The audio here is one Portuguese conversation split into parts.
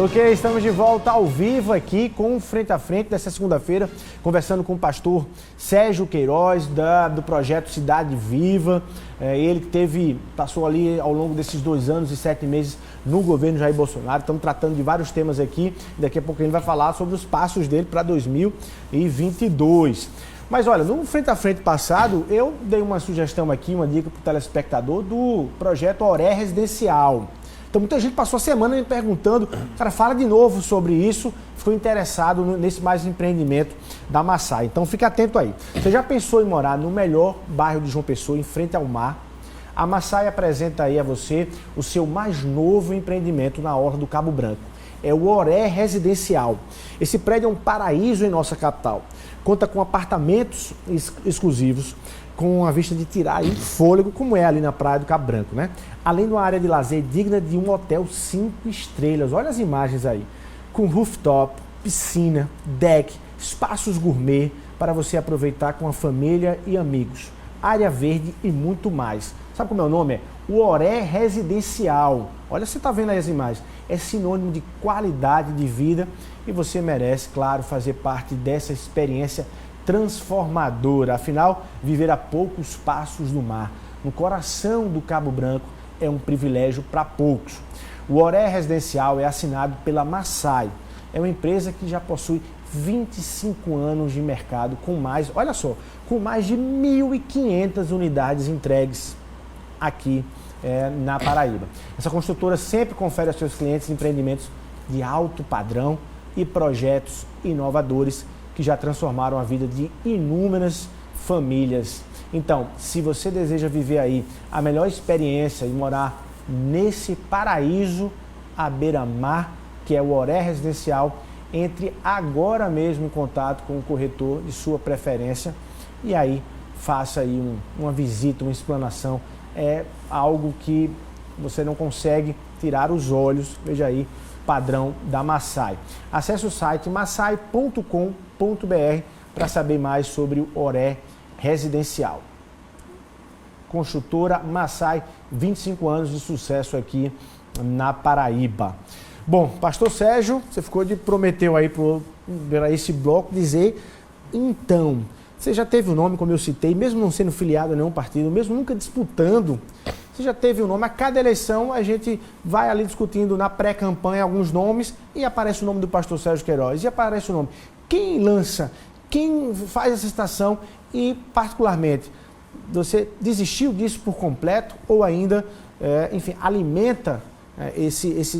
Ok, estamos de volta ao vivo aqui com Frente a Frente dessa segunda-feira, conversando com o pastor Sérgio Queiroz, do projeto Cidade Viva. Ele que passou ali ao longo desses 2 anos e 7 meses no governo Jair Bolsonaro. Estamos tratando de vários temas aqui. Daqui a pouco ele vai falar sobre os passos dele para 2022. Mas olha, no Frente a Frente passado, eu dei uma sugestão aqui, uma dica para o telespectador do projeto Oré Residencial. Então muita gente passou a semana me perguntando, cara, fala de novo sobre isso, ficou interessado nesse mais empreendimento da Massai. Então fica atento aí. Você já pensou em morar no melhor bairro de João Pessoa, em frente ao mar? A Massai apresenta aí a você o seu mais novo empreendimento na Orla do Cabo Branco. É o Oré Residencial. Esse prédio é um paraíso em nossa capital. Conta com apartamentos exclusivos, com a vista de tirar aí fôlego, como é ali na praia do Cabo Branco, né? Além de uma área de lazer digna de um hotel 5 estrelas. Olha as imagens aí. Com rooftop, piscina, deck, espaços gourmet para você aproveitar com a família e amigos. Área verde e muito mais. Sabe como é o nome? É o Oré Residencial. Olha, você está vendo aí as imagens. É sinônimo de qualidade de vida e você merece, claro, fazer parte dessa experiência transformadora. Afinal, viver a poucos passos do mar, no coração do Cabo Branco, é um privilégio para poucos. O Oré Residencial é assinado pela Massai. É uma empresa que já possui 25 anos de mercado com mais, olha só, com mais de 1.500 unidades entregues aqui na Paraíba. Essa construtora sempre confere aos seus clientes empreendimentos de alto padrão e projetos inovadores que já transformaram a vida de inúmeras famílias. Então, se você deseja viver aí a melhor experiência e morar nesse paraíso à beira-mar, que é o Oré Residencial, entre agora mesmo em contato com o corretor de sua preferência e aí faça aí uma visita, uma explanação. É algo que você não consegue tirar os olhos, veja aí, padrão da Massai. Acesse o site massai.com.br para saber mais sobre o Oré Residencial. Construtora Massai, 25 anos de sucesso aqui na Paraíba. Bom, pastor Sérgio, você prometeu aí para esse bloco dizer, então, você já teve o nome, como eu citei, mesmo não sendo filiado a nenhum partido, mesmo nunca disputando, você já teve o nome. A cada eleição a gente vai ali discutindo na pré-campanha alguns nomes e aparece o nome do pastor Sérgio Queiroz, e aparece o nome. Quem lança, quem faz essa citação e, particularmente, você desistiu disso por completo ou ainda, enfim, alimenta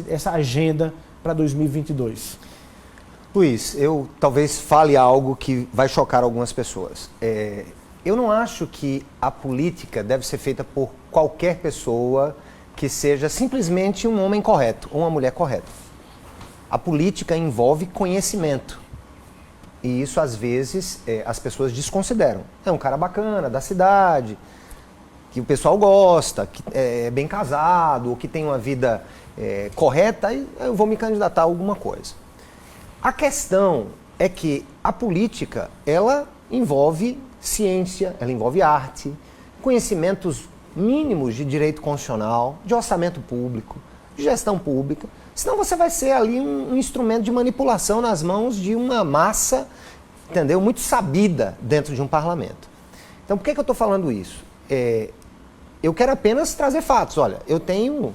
essa agenda para 2022? Luiz, eu talvez fale algo que vai chocar algumas pessoas. Eu não acho que a política deve ser feita por qualquer pessoa que seja simplesmente um homem correto ou uma mulher correta. A política envolve conhecimento. E isso, às vezes, as pessoas desconsideram. É um cara bacana, da cidade, que o pessoal gosta, que é bem casado, ou que tem uma vida correta, e eu vou me candidatar a alguma coisa. A questão é que a política, ela envolve ciência, ela envolve arte, conhecimentos mínimos de direito constitucional, de orçamento público, de gestão pública. Senão você vai ser ali um instrumento de manipulação nas mãos de uma massa, entendeu? Muito sabida dentro de um parlamento. Então, por que eu estou falando isso? Eu quero apenas trazer fatos. Olha, eu tenho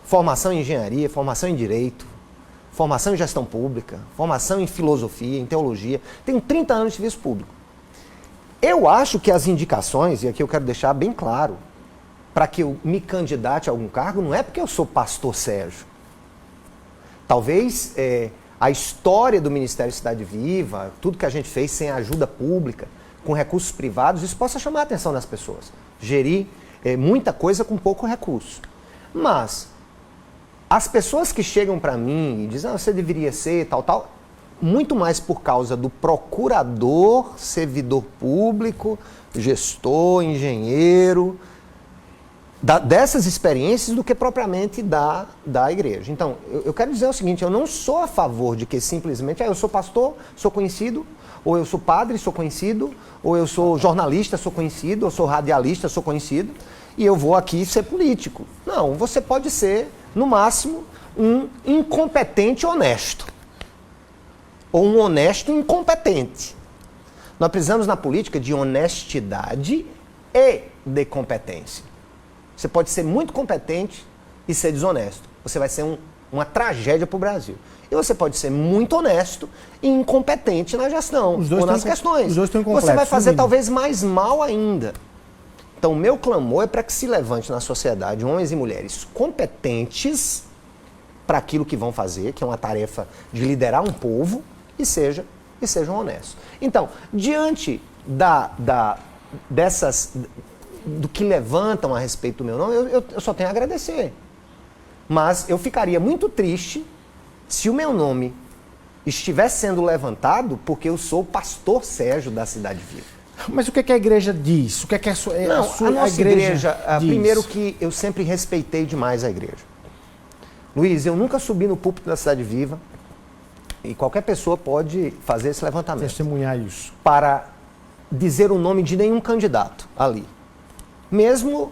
formação em engenharia, formação em direito, formação em gestão pública, formação em filosofia, em teologia. Tenho 30 anos de serviço público. Eu acho que as indicações, e aqui eu quero deixar bem claro, para que eu me candidate a algum cargo, não é porque eu sou pastor Sérgio. Talvez a história do Ministério Cidade Viva, tudo que a gente fez sem ajuda pública, com recursos privados, isso possa chamar a atenção das pessoas. Gerir muita coisa com pouco recurso. Mas as pessoas que chegam para mim e dizem, você deveria ser tal, muito mais por causa do procurador, servidor público, gestor, engenheiro, dessas experiências do que propriamente da igreja. Então, eu quero dizer o seguinte, eu não sou a favor de que simplesmente, eu sou pastor, sou conhecido, ou eu sou padre, sou conhecido, ou eu sou jornalista, sou conhecido, ou sou radialista, sou conhecido, e eu vou aqui ser político. Não, você pode ser, no máximo, um incompetente honesto. Ou um honesto incompetente. Nós precisamos na política de honestidade e de competência. Você pode ser muito competente e ser desonesto. Você vai ser uma tragédia para o Brasil. E você pode ser muito honesto e incompetente na gestão ou nas questões. Os dois estão incompletos. Você vai fazer talvez mais mal ainda. Então, o meu clamor é para que se levante na sociedade homens e mulheres competentes para aquilo que vão fazer, que é uma tarefa de liderar um povo, e sejam honestos. Então, diante do que levantam a respeito do meu nome, eu só tenho a agradecer. Mas eu ficaria muito triste se o meu nome estivesse sendo levantado porque eu sou o pastor Sérgio da Cidade Viva. Mas o que a igreja diz? O que a nossa igreja diz? Primeiro que eu sempre respeitei demais a igreja. Luiz, eu nunca subi no púlpito da Cidade Viva, e qualquer pessoa pode fazer esse levantamento. Testemunhar isso. Para dizer o nome de nenhum candidato ali. Mesmo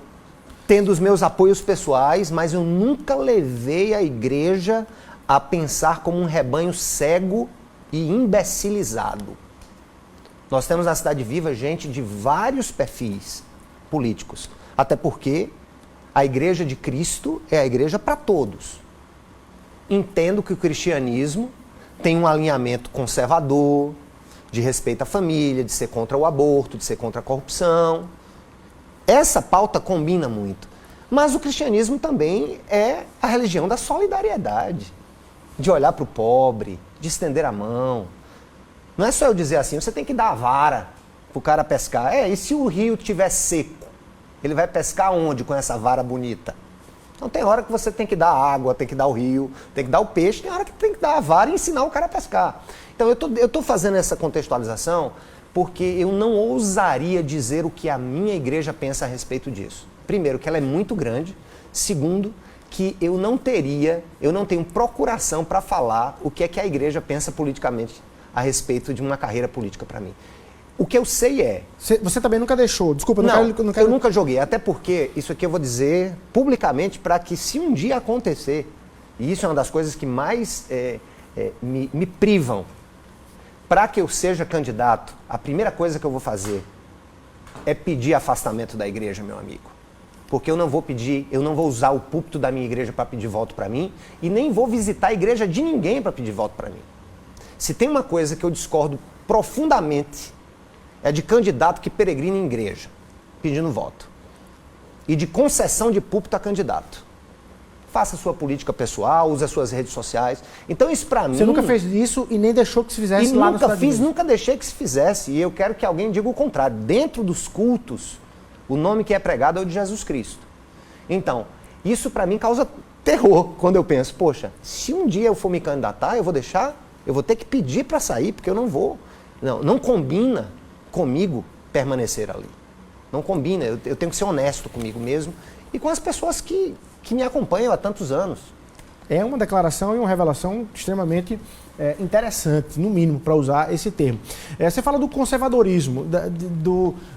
tendo os meus apoios pessoais, mas eu nunca levei a igreja a pensar como um rebanho cego e imbecilizado. Nós temos na Cidade Viva gente de vários perfis políticos. Até porque a igreja de Cristo é a igreja para todos. Entendo que o cristianismo tem um alinhamento conservador, de respeito à família, de ser contra o aborto, de ser contra a corrupção. Essa pauta combina muito. Mas o cristianismo também é a religião da solidariedade, de olhar para o pobre, de estender a mão. Não é só eu dizer assim, você tem que dar a vara para o cara pescar. E se o rio estiver seco, ele vai pescar onde com essa vara bonita? Então tem hora que você tem que dar água, tem que dar o rio, tem que dar o peixe, tem hora que tem que dar a vara e ensinar o cara a pescar. Então eu estou fazendo essa contextualização porque eu não ousaria dizer o que a minha igreja pensa a respeito disso. Primeiro, que ela é muito grande. Segundo, que eu não tenho procuração para falar o que é que a igreja pensa politicamente a respeito de uma carreira política para mim. O que eu sei é... Você também nunca deixou, desculpa, não quero... Eu nunca joguei, até porque isso aqui eu vou dizer publicamente para que se um dia acontecer, e isso é uma das coisas que mais me privam, para que eu seja candidato, a primeira coisa que eu vou fazer é pedir afastamento da igreja, meu amigo. Porque eu não vou usar o púlpito da minha igreja para pedir voto para mim e nem vou visitar a igreja de ninguém para pedir voto para mim. Se tem uma coisa que eu discordo profundamente, é de candidato que peregrina em igreja, pedindo voto. E de concessão de púlpito a candidato. Faça sua política pessoal, use as suas redes sociais. Então isso para mim... Você nunca fez isso e nem deixou que se fizesse lá na Cidade Viva? Nunca deixei que se fizesse. E eu quero que alguém diga o contrário. Dentro dos cultos, o nome que é pregado é o de Jesus Cristo. Então, isso para mim causa terror quando eu penso, poxa, se um dia eu for me candidatar, eu vou ter que pedir para sair, porque eu não vou. Não combina comigo permanecer ali. Não combina, eu tenho que ser honesto comigo mesmo e com as pessoas que me acompanham há tantos anos. É uma declaração e uma revelação extremamente interessante, no mínimo, para usar esse termo. Você fala do conservadorismo,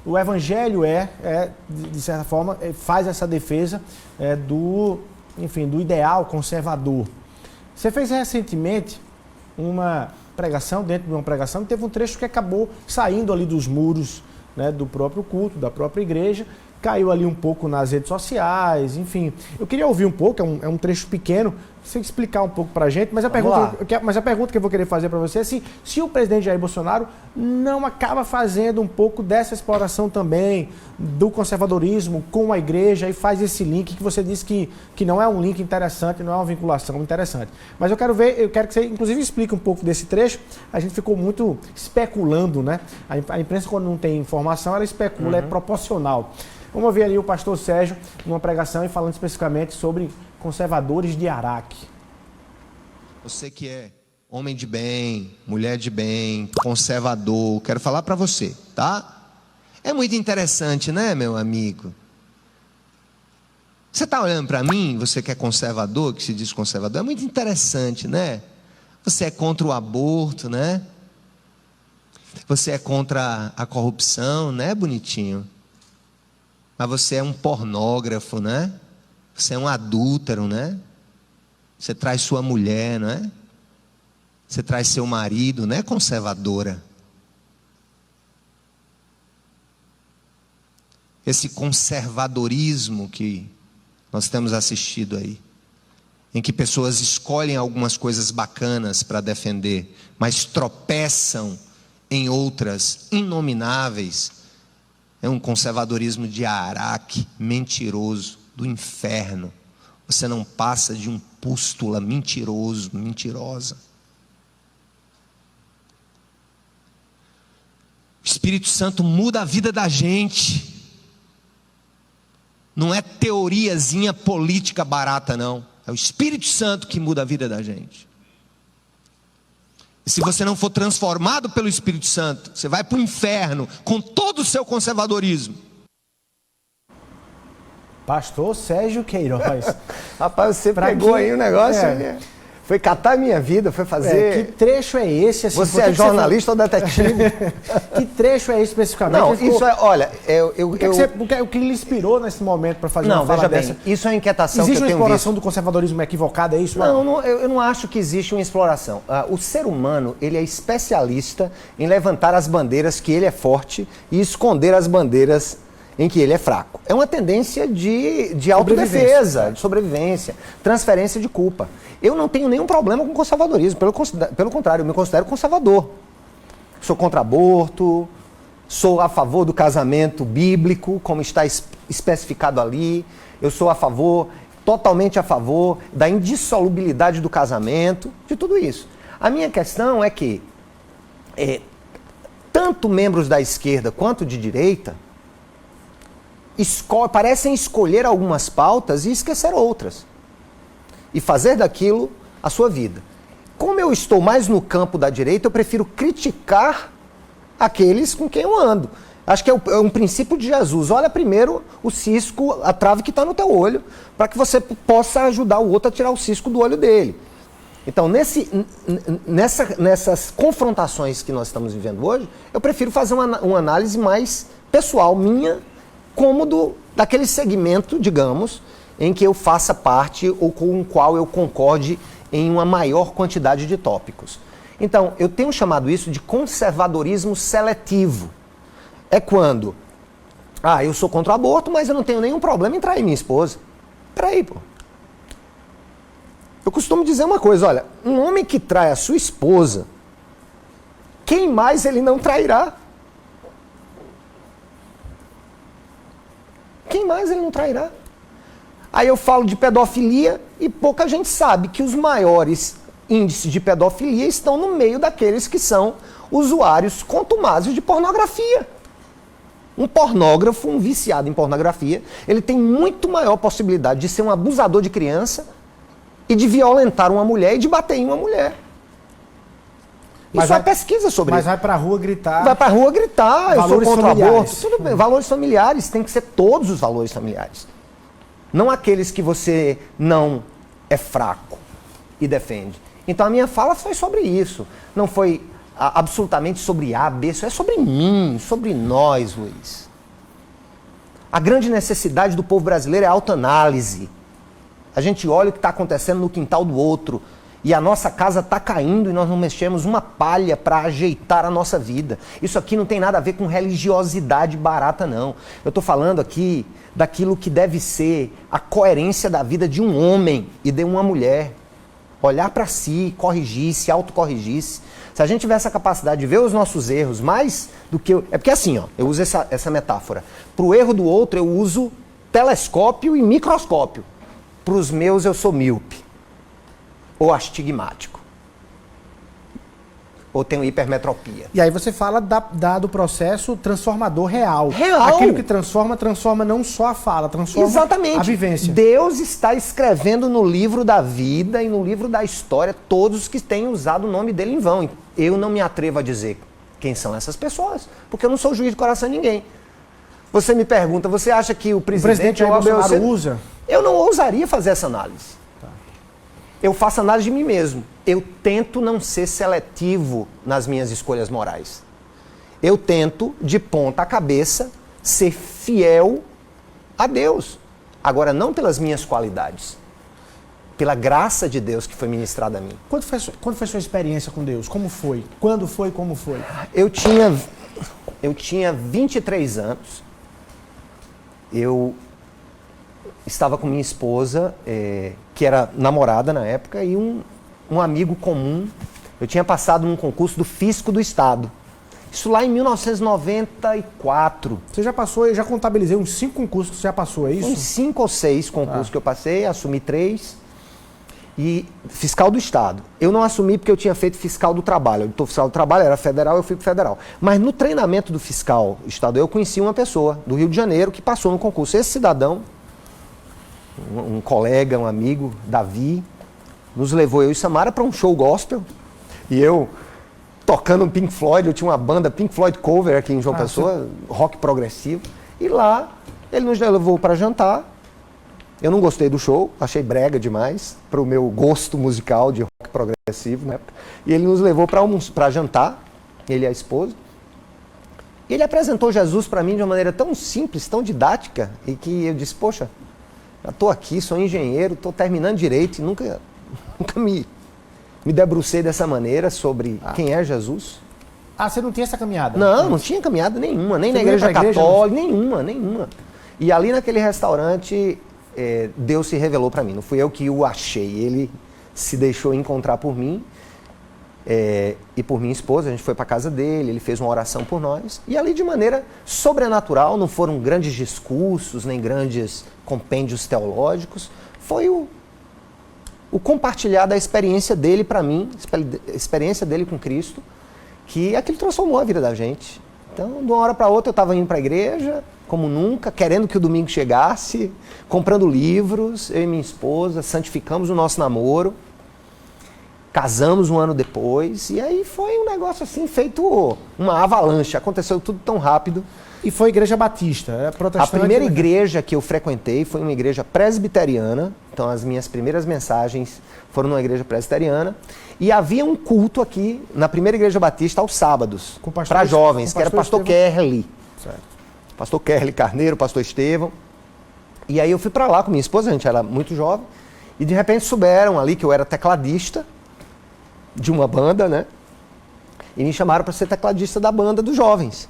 o evangelho de certa forma, faz essa defesa do ideal conservador. Você fez recentemente uma pregação, dentro de uma pregação, teve um trecho que acabou saindo ali dos muros, né, do próprio culto, da própria igreja, caiu ali um pouco nas redes sociais, enfim. Eu queria ouvir um pouco, é um trecho pequeno, você explicar um pouco pra gente, mas a pergunta que eu vou querer fazer para você é assim, se o presidente Jair Bolsonaro não acaba fazendo um pouco dessa exploração também do conservadorismo com a igreja e faz esse link que você disse que não é um link interessante, não é uma vinculação interessante. Mas eu quero que você inclusive explique um pouco desse trecho. A gente ficou muito especulando, né? A imprensa, quando não tem informação, ela especula, é proporcional. Vamos ouvir ali o pastor Sérgio numa pregação e falando especificamente sobre conservadores de Araque. Você que é homem de bem, mulher de bem, conservador, quero falar para você, tá? É muito interessante, né, meu amigo? Você está olhando para mim, você que é conservador, que se diz conservador, é muito interessante, né? Você é contra o aborto, né? Você é contra a corrupção, né, bonitinho? Mas você é um pornógrafo, né? Você é um adúltero, né? Você traz sua mulher, não é? Você traz seu marido, não é conservadora. Esse conservadorismo que nós temos assistido aí, em que pessoas escolhem algumas coisas bacanas para defender, mas tropeçam em outras inomináveis, é um conservadorismo de Araque, mentiroso, do inferno. Você não passa de um pústula mentiroso, mentirosa. O Espírito Santo muda a vida da gente. Não é teoriazinha política barata, não. É o Espírito Santo que muda a vida da gente. E se você não for transformado pelo Espírito Santo, você vai para o inferno com todo o seu conservadorismo. Pastor Sérgio Queiroz. Rapaz, você Pra pegou que- aí o negócio. é. Foi catar a minha vida, foi fazer... Que trecho é esse? Assim, Você por é que jornalista ou detetive? Que trecho é esse especificamente? Não, Ele ficou- isso é... Olha, O que lhe inspirou nesse momento para fazer Não, uma fala veja dessa? bem, isso é uma inquietação Existe que uma eu tenho exploração visto. do conservadorismo equivocada, é isso? Não, eu não acho que existe uma exploração. O ser humano, ele é especialista em levantar as bandeiras que ele é forte e esconder as bandeiras em que ele é fraco. É uma tendência de autodefesa, de sobrevivência, transferência de culpa. Eu não tenho nenhum problema com conservadorismo, pelo contrário, eu me considero conservador. Sou contra aborto, sou a favor do casamento bíblico, como está especificado ali. Eu sou a favor, totalmente a favor da indissolubilidade do casamento, de tudo isso. A minha questão é que tanto membros da esquerda quanto de direita parecem escolher algumas pautas e esquecer outras. E fazer daquilo a sua vida. Como eu estou mais no campo da direita, eu prefiro criticar aqueles com quem eu ando. Acho que é um princípio de Jesus. Olha primeiro o cisco, a trave que está no teu olho, para que você possa ajudar o outro a tirar o cisco do olho dele. Então, nessas confrontações que nós estamos vivendo hoje, eu prefiro fazer uma análise mais pessoal minha, como daquele segmento, digamos, em que eu faça parte ou com o qual eu concorde em uma maior quantidade de tópicos. Então, eu tenho chamado isso de conservadorismo seletivo. É quando, eu sou contra o aborto, mas eu não tenho nenhum problema em trair minha esposa. Peraí, pô. Eu costumo dizer uma coisa, olha, um homem que trai a sua esposa, quem mais ele não trairá? Quem mais ele não trairá? Aí eu falo de pedofilia e pouca gente sabe que os maiores índices de pedofilia estão no meio daqueles que são usuários contumazes de pornografia. Um pornógrafo, um viciado em pornografia, ele tem muito maior possibilidade de ser um abusador de criança e de violentar uma mulher e de bater em uma mulher. Isso é pesquisa sobre mas isso. vai pra rua gritar. Vai pra rua gritar, eu sou Valores contra o familiares. aborto. Tudo bem, valores familiares, tem que ser todos os valores familiares. Não aqueles que você não é fraco e defende. Então a minha fala foi sobre isso. Não foi absolutamente sobre A, B, isso é sobre mim, sobre nós, Luiz. A grande necessidade do povo brasileiro é a autoanálise. A gente olha o que está acontecendo no quintal do outro e a nossa casa está caindo e nós não mexemos uma palha para ajeitar a nossa vida. Isso aqui não tem nada a ver com religiosidade barata, não. Eu estou falando aqui daquilo que deve ser a coerência da vida de um homem e de uma mulher. Olhar para si, corrigir-se, autocorrigir-se. Se a gente tiver essa capacidade de ver os nossos erros mais do que... É porque assim, eu uso essa metáfora. Para o erro do outro eu uso telescópio e microscópio. Para os meus eu sou míope. Ou astigmático. Ou tenho hipermetropia. E aí você fala do processo transformador real. Real. Aquilo que transforma não só a fala, transforma Exatamente. a vivência. Deus está escrevendo no livro da vida e no livro da história todos que têm usado o nome dele em vão. Eu não me atrevo a dizer quem são essas pessoas, porque eu não sou juiz de coração de ninguém. Você me pergunta, você acha que o presidente Jair ou a Bolsonaro BOC... usa? Eu não ousaria fazer essa análise. Eu faço análise de mim mesmo. Eu tento não ser seletivo nas minhas escolhas morais. Eu tento, de ponta cabeça, ser fiel a Deus. Agora, não pelas minhas qualidades. pela graça de Deus que foi ministrada a mim. Quando foi sua experiência com Deus? Como foi? Quando foi? Como foi? Eu tinha 23 anos. Eu estava com minha esposa, que era namorada na época, e um amigo comum. Eu tinha passado num concurso do Fisco do Estado. Isso lá em 1994. Você já passou, eu já contabilizei uns 5 concursos que você já passou, é isso? Uns 5 ou 6 concursos que eu passei, assumi 3. E fiscal do Estado. Eu não assumi porque eu tinha feito fiscal do trabalho. O auditor fiscal do trabalho era federal, eu fui pro federal. Mas no treinamento do fiscal estadual, eu conheci uma pessoa do Rio de Janeiro que passou no concurso. Esse cidadão, um colega, um amigo, Davi, nos levou, eu e Samara, para um show gospel. E eu, tocando um Pink Floyd, eu tinha uma banda Pink Floyd cover aqui em João Pessoa, rock progressivo. E lá, ele nos levou para jantar. Eu não gostei do show, achei brega demais, para o meu gosto musical de rock progressivo na época. E ele nos levou para jantar, ele e a esposa. E ele apresentou Jesus para mim de uma maneira tão simples, tão didática, e que eu disse, poxa, eu estou aqui, sou engenheiro, estou terminando direito, e nunca me debrucei dessa maneira sobre quem é Jesus. Ah, você não tinha essa caminhada? Não tinha caminhada nenhuma, nem você na igreja católica, não... nenhuma. E ali naquele restaurante... Deus se revelou para mim, não fui eu que o achei, ele se deixou encontrar por mim e por minha esposa. A gente foi para casa dele, ele fez uma oração por nós, e ali de maneira sobrenatural, não foram grandes discursos, nem grandes compêndios teológicos, foi o compartilhar da experiência dele para mim, a experiência dele com Cristo, que aquilo transformou a vida da gente. Então, de uma hora para outra eu estava indo para a igreja, como nunca, querendo que o domingo chegasse, comprando livros, eu e minha esposa, santificamos o nosso namoro, casamos um ano depois, e aí foi um negócio assim, feito uma avalanche, aconteceu tudo tão rápido. E foi igreja batista, protestante? A primeira igreja que eu frequentei foi uma igreja presbiteriana, então as minhas primeiras mensagens foram numa igreja presbiteriana, e havia um culto aqui na primeira igreja batista aos sábados, para jovens, que era o pastor Kerli. Certo. Pastor Kerli Carneiro, pastor Estevão. E aí eu fui para lá com minha esposa, a gente era muito jovem, e de repente souberam ali que eu era tecladista de uma banda, né? E me chamaram para ser tecladista da banda dos jovens.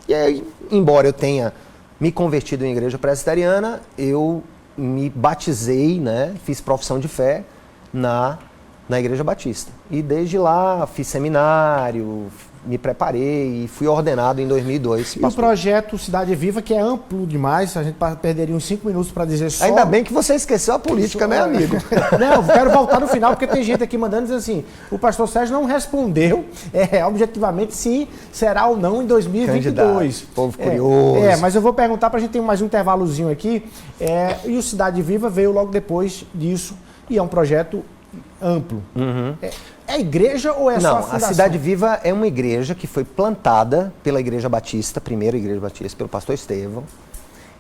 E aí, embora eu tenha me convertido em igreja presbiteriana, eu me batizei, né? Fiz profissão de fé na igreja batista. E desde lá fiz seminário, me preparei e fui ordenado em 2002. E o projeto Cidade Viva, que é amplo demais, a gente perderia uns 5 minutos para dizer só... Ainda bem que você esqueceu a política, né, amigo? Não, quero voltar no final, porque tem gente aqui mandando dizendo assim, o pastor Sérgio não respondeu objetivamente se será ou não em 2022. Candidato, povo curioso. Mas eu vou perguntar para a gente ter mais um intervalozinho aqui. E o Cidade Viva veio logo depois disso, e é um projeto amplo. Uhum. É igreja ou é só a fundação? A Cidade Viva é uma igreja que foi plantada pela Igreja Batista, primeira Igreja Batista, pelo pastor Estevão.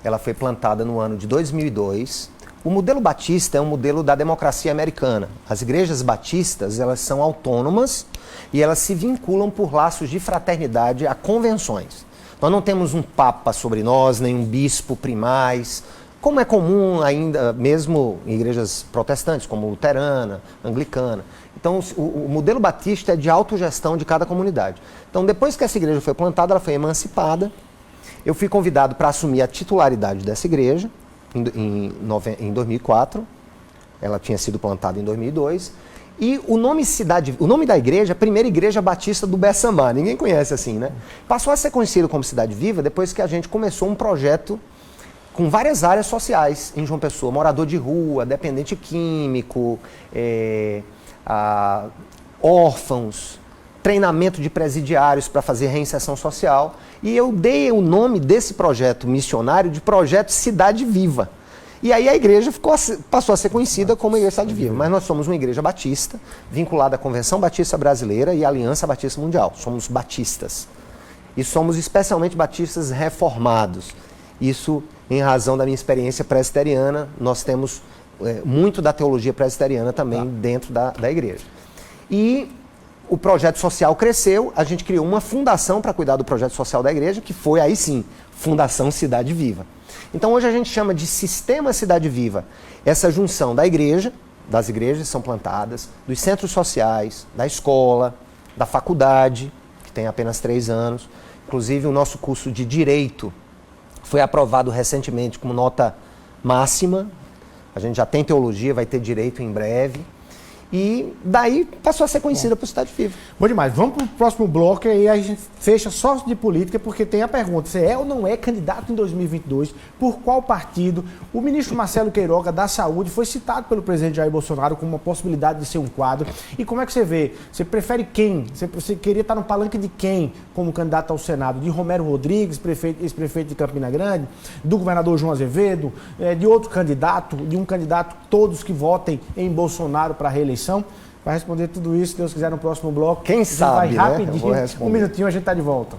Ela foi plantada no ano de 2002. O modelo batista é um modelo da democracia americana. As igrejas batistas, elas são autônomas e elas se vinculam por laços de fraternidade a convenções. Nós não temos um papa sobre nós, nem um bispo primaz, como é comum ainda mesmo em igrejas protestantes, como luterana, anglicana. Então, o modelo batista é de autogestão de cada comunidade. Então, depois que essa igreja foi plantada, ela foi emancipada. Eu fui convidado para assumir a titularidade dessa igreja em 2004. Ela tinha sido plantada em 2002. E o nome da igreja, a primeira igreja batista do Bessamá. Ninguém conhece assim, né? Passou a ser conhecido como Cidade Viva depois que a gente começou um projeto com várias áreas sociais em João Pessoa. Morador de rua, dependente químico, órfãos, treinamento de presidiários para fazer reinserção social. E eu dei o nome desse projeto missionário de Projeto Cidade Viva. E aí a igreja passou a ser conhecida como Igreja Cidade Viva. Mas nós somos uma igreja batista, vinculada à Convenção Batista Brasileira e à Aliança Batista Mundial. Somos batistas. E somos especialmente batistas reformados. Isso em razão da minha experiência presbiteriana. Nós temos muito da teologia presbiteriana também dentro da igreja. E o projeto social cresceu, a gente criou uma fundação para cuidar do projeto social da igreja, que foi aí sim, Fundação Cidade Viva. Então hoje a gente chama de Sistema Cidade Viva essa junção da igreja, das igrejas são plantadas, dos centros sociais, da escola, da faculdade, que tem apenas 3 anos. Inclusive, o nosso curso de Direito foi aprovado recentemente como nota máxima. A gente já tem teologia, vai ter direito em breve. E daí passou a ser conhecida por Cidade Viva. Bom demais. Vamos para o próximo bloco e aí a gente fecha só de política, porque tem a pergunta: você é ou não é candidato em 2022? Por qual partido? O ministro Marcelo Queiroga, da Saúde, foi citado pelo presidente Jair Bolsonaro como uma possibilidade de ser um quadro. E como é que você vê? Você prefere quem? Você queria estar no palanque de quem como candidato ao Senado? De Romero Rodrigues, ex-prefeito de Campina Grande? Do governador João Azevedo? De outro candidato? De um candidato, todos que votem em Bolsonaro para a reeleição? Vai responder tudo isso, se Deus quiser, no próximo bloco. Quem sabe, vai rapidinho, né? Eu vou responder. Um minutinho, a gente está de volta.